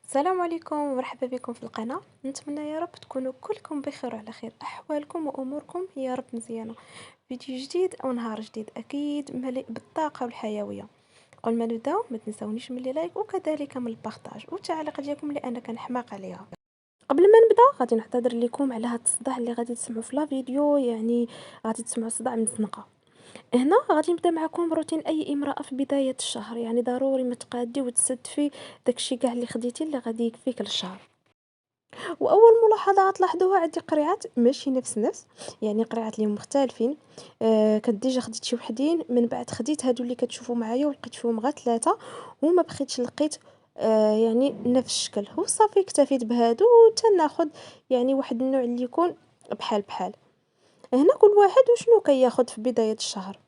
السلام عليكم ومرحبا بكم في القناة. نتمنى يا رب تكونوا كلكم بخير وعلى خير، أحوالكم وأموركم يا رب مزيانة. فيديو جديد أو نهار جديد أكيد مليء بالطاقة والحيوية. قبل ما نبداو ما تنساونيش من لايك وكذلك من البارطاج والتعليق ديالكم لأن كنحماق عليها. قبل ما نبدا غادي نعتذر لكم على هذا الصداع اللي غادي تسمعوا في لا فيديو، يعني غادي تسمعوا صداع من الزنقة. هنا غادي نبدا معكم روتين اي امراه في بدايه الشهر، يعني ضروري ما تقادي وتستدفي داكشي كاع اللي خديتي اللي غادي يكفيك للشهر. واول ملاحظه غتلاحظوها عندي قريعات ماشي نفس، يعني قريعات اللي مختلفين. كنت ديجا خديت شي وحدين، من بعد خديت هادو اللي كتشوفوا معايا ولقيت فيهم غير ثلاثه وما بقيتش لقيت يعني نفس الشكل، وصافي اكتفيت بهادو تناخد يعني واحد النوع اللي يكون بحال بحال. هنا كل واحد وشنو كياخد في بدايه الشهر.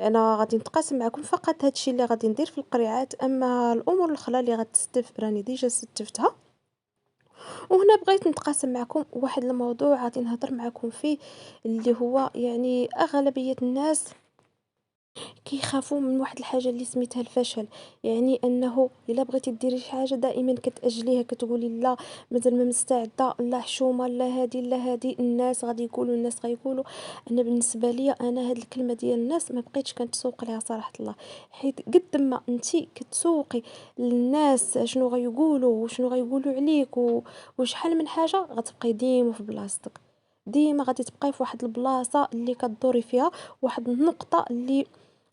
انا غادي نتقاسم معكم فقط هادشي اللي غادي ندير في القريعات، اما الامور الاخرى اللي غتستف راني ديجا استفتها. وهنا بغيت نتقاسم معكم واحد الموضوع غادي نهضر معكم فيه، اللي هو يعني اغلبيه الناس كيخافوا من واحد الحاجه اللي سميتها الفشل. يعني انه الا بغيتي ديري شي حاجه دائما كتاجليها، كتقولي لا مازال ما مستعده، لا حشومه، لا هادي لا هادي، الناس غادي يقولوا، الناس غيقولوا. انا بالنسبه لي انا هاد الكلمه ديال الناس ما بقيتش كنتسوق ليها صراحه الله. حيت قد ما انتي كتسوقي للناس شنو غيقولوا وشنو غيقولوا عليك وشحال من حاجه، غتبقاي ديما في بلاصتك، ديما غادي تبقاي في واحد البلاصه اللي كدوري فيها، واحد النقطه اللي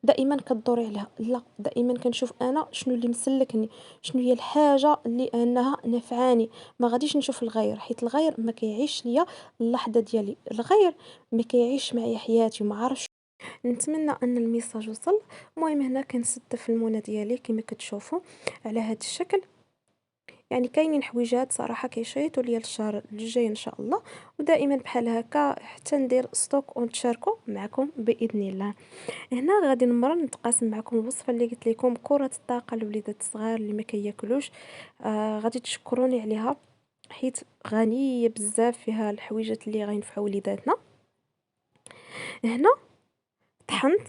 دائما كدوري عليها. لا، دائما كنشوف انا شنو اللي مسلكني، شنو هي الحاجه اللي انها نفعاني. ما غاديش نشوف الغير، حيت الغير ما كيعيش ليا اللحظه ديالي، الغير ما كيعيش معايا حياتي وما عارفش. نتمنى ان الميساج وصل. المهم هنا كنسد في المونه ديالي كما كتشوفوا على هذا الشكل. يعني كاينين حويجات صراحه كيشيطوا ليا الشهر الجاي ان شاء الله، ودائما بحال هكا حتى ندير ستوك ونتشاركوا معكم باذن الله. هنا غادي نمر نتقاسم معكم الوصفه اللي قلت لكم، كره الطاقه للوليدات الصغار اللي ما كياكلوش. غادي تشكروني عليها، حيت غنيه بزاف فيها الحويجات اللي غينفعوا وليداتنا. هنا طحنت،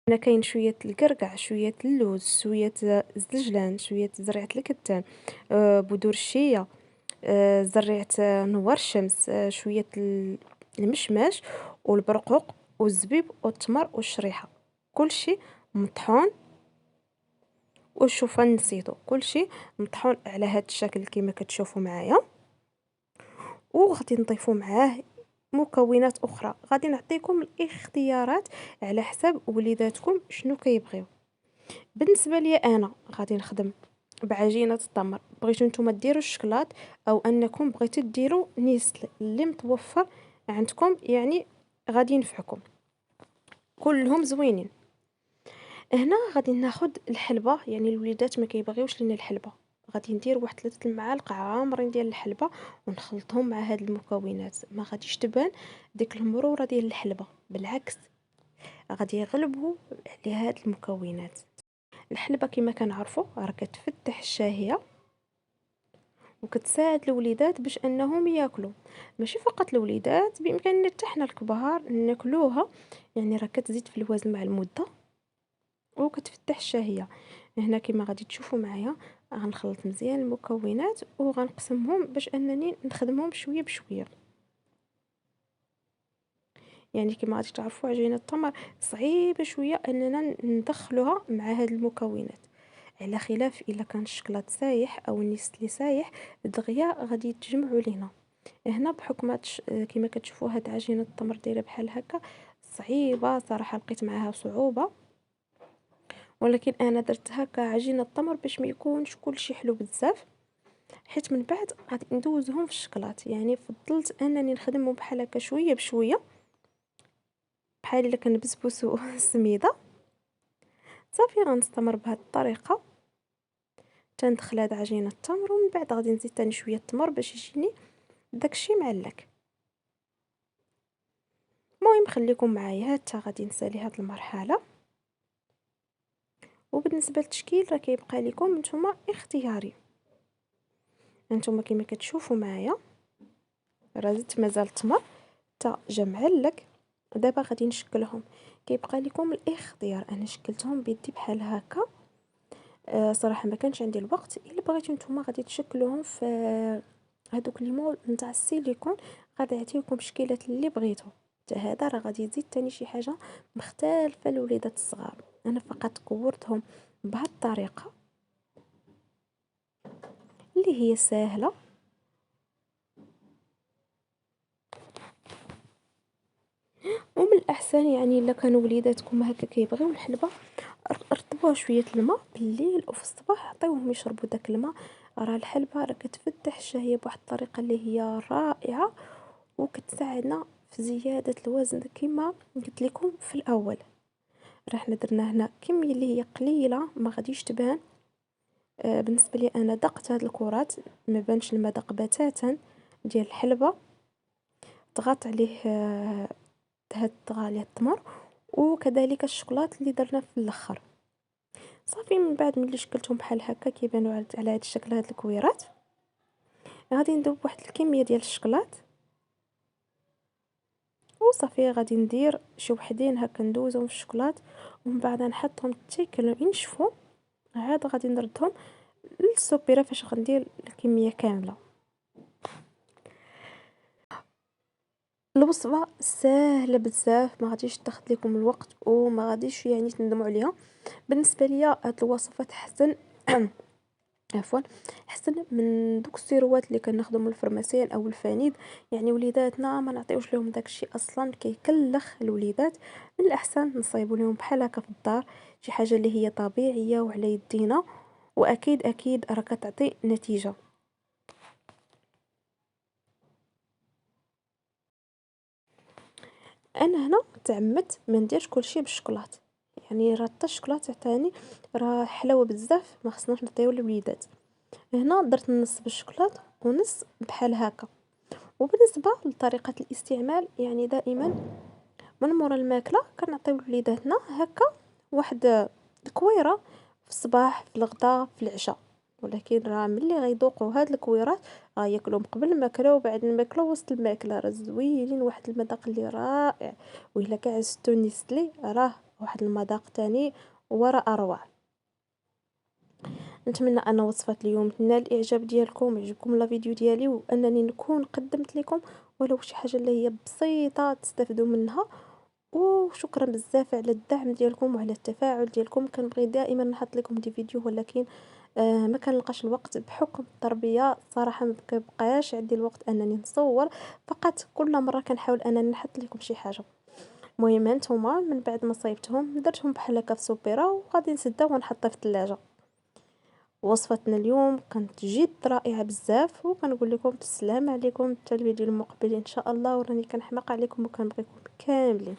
هنا كاين شويه الكركع، شويه اللوز، شويه الزجلان، شويه زريعه الكتان، بذور الشيا، زريعه نوار الشمس، شويه المشماش والبرقوق والزبيب والتمر والشريحه. كلشي مطحون، والشوفان نسيتو، كلشي مطحون على هذا الشكل كما كتشوفوا معايا. وغادي نضيفوا معاه مكونات اخرى، غادي نعطيكم الاختيارات على حساب وليداتكم شنو كيبغيو. بالنسبه لي انا غادي نخدم بعجينه التمر، بغيتو نتوما ديروا الشكلاط او انكم بغيتو ديروا نيسل اللي متوفر عندكم، يعني غادي ينفعكم، كلهم زوينين. هنا غادي ناخد الحلبة، يعني الوليدات ما كيبغيوش لينا الحلبة، غادي ندير واحد 3 المعالق عامرين ديال الحلبة ونخلطهم مع هاد المكونات. ما غاديش تبان ديك المرورة ديال الحلبة، بالعكس غادي يغلبوا على هاد المكونات. الحلبة كما كنعرفوا راه كتفتح الشهية وكتساعد الوليدات باش انهم ياكلوا، ماشي فقط الوليدات، بامكاننا حتى حنا الكبار ناكلوها، يعني راه كتزيد في الوزن مع المده وكتفتح الشهيه. هنا كما غادي تشوفوا معايا غنخلط مزيان المكونات وغنقسمهم باش انني نخدمهم شويه بشويه. يعني كما غادي تعرفوا عجينه التمر صعيبه شويه اننا ندخلوها مع هاد المكونات، على خلاف الا كان الشكلاط سايح او النيسلي سايح دغيا غادي يتجمعوا لينا. هنا بحكم كما كتشوفوا هاد عجينه التمر دايره بحال هكا صعيبه صراحه، لقيت معاها صعوبه، ولكن انا درتها كعجينه التمر باش ما يكونش كلشي حلو بزاف، حيت من بعد غادي ندوزهم في الشكلاط. يعني فضلت انني نخدمهم بحال هكا شويه بشويه، بحال الا كنبسبوسو السميده. صافي غنستمر بهذه الطريقه تندخل هاد عجينه التمر، ومن بعد غادي نزيد تاني شويه التمر باش يجيني داكشي معلك. المهم خليكم معايا حتى غادي نسالي هاد المرحله. وبالنسبه للتشكيل راه كيبقى لكم نتوما اختياري. انتم كما كتشوفوا معايا راه زدت مازال التمر حتى جا معلك. دابا غادي نشكلهم، كيبقى لكم الاختيار. انا شكلتهم بيدي بحال هكا، صراحة ما كانش عندي الوقت. الا بغيتو نتوما غادي تشكلوهم في هادوك لي مول نتاع السيليكون، غادي يعطيوكم شكيلات اللي بغيتو. حتى هذا راه غادي يزيد تاني شي حاجة مختلفة للوليدات الصغار. انا فقط كورتهم بهاد الطريقة اللي هي سهلة. ومن الأحسن يعني إلا كانوا وليداتكم هكا كيبغيو الحلبة، رطبوها شوية الماء بالليل وفي الصباح عطيوهم يشربوا داك الماء. راه الحلبة راه كتفتح الشهية بواحد الطريقة اللي هي رائعة، وكتساعدنا في زيادة الوزن كما قلت لكم في الأول. راه حنا درنا هنا كمية اللي هي قليلة ما غاديش تبان. بالنسبة لي أنا دقت هاد الكرات، ما بانش المذاق بتاتا ديال الحلبة. ضغط عليه هاد طغى عليه التمر، وكذلك الشوكولات اللي درنا في الاخر. صافي من بعد ملي شكلتهم بحال هكا كيبانوا على هاد الشكل هاد الكويرات، غادي ندوب واحد الكميه ديال الشوكولات، وصافي غادي ندير شي وحدين هكا ندوزهم في الشوكولات، ومن بعد نحطهم تيكلوا ينشفوا. عاد غادي نردهم للسوبيره فاش غندير الكميه كامله. الوصفه سهله بزاف، ما غاديش تاخذ لكم الوقت وما غاديش يعني تندموا عليها. بالنسبه ليا هاد الوصفه تحسن عفوا احسن من دوك السيروات اللي كناخذهم من الفرماسيين او الفانيد. يعني وليداتنا ما نعطيوش لهم داكشي اصلا كيكلخ الوليدات. من الاحسن نصايبوا لهم بحال هكا في الدار شي حاجه اللي هي طبيعيه وعلى يدينا، واكيد اكيد راه كتعطي نتيجه. انا هنا تعمدت ما نديرش كلشي بالشوكولات، يعني راه حتى الشوكولات تاني راه حلاوه بزاف ما خصناش نعطيو للوليدات. هنا درت نص بالشوكولات ونص بحال هكا. وبالنسبه لطريقه الاستعمال، يعني دائما من مورا الماكله كنعطيو لوليداتنا هكا واحد الكويره في الصباح، في الغداء، في العشاء. ولكن راه ملي غيذوقوا هاد الكويرات غياكلوهم قبل الماكله وبعد الماكله وسط الماكله، راه زوينين واحد المذاق اللي رائع. وإلا كاع زدتو نيسلي راه واحد المذاق تاني وراء اروع. نتمنى ان وصفه اليوم تنال الاعجاب ديالكم، يعجبكم لا فيديو ديالي، وانني نكون قدمت لكم ولو شي حاجه اللي هي بسيطه تستافدوا منها. وشكرا بزاف على الدعم ديالكم وعلى التفاعل ديالكم. كنبغي دائما نحط لكم دي فيديو، ولكن ما كنلقاش الوقت بحكم التربيه. صراحه ما كيبقاش عندي الوقت انني نصور، فقط كل مره كنحاول انني نحط لكم شي حاجه. المهم هانتوما من بعد ما صايبتهم درتهم بحال هكا في سوبيره وغادي نسدها ونحطها في الثلاجه. وصفتنا اليوم كانت جد رائعه بزاف، وكنقول لكم السلام عليكم حتى الفيديو المقبل ان شاء الله. وراني كنحماق عليكم وكنبغيكم كاملين.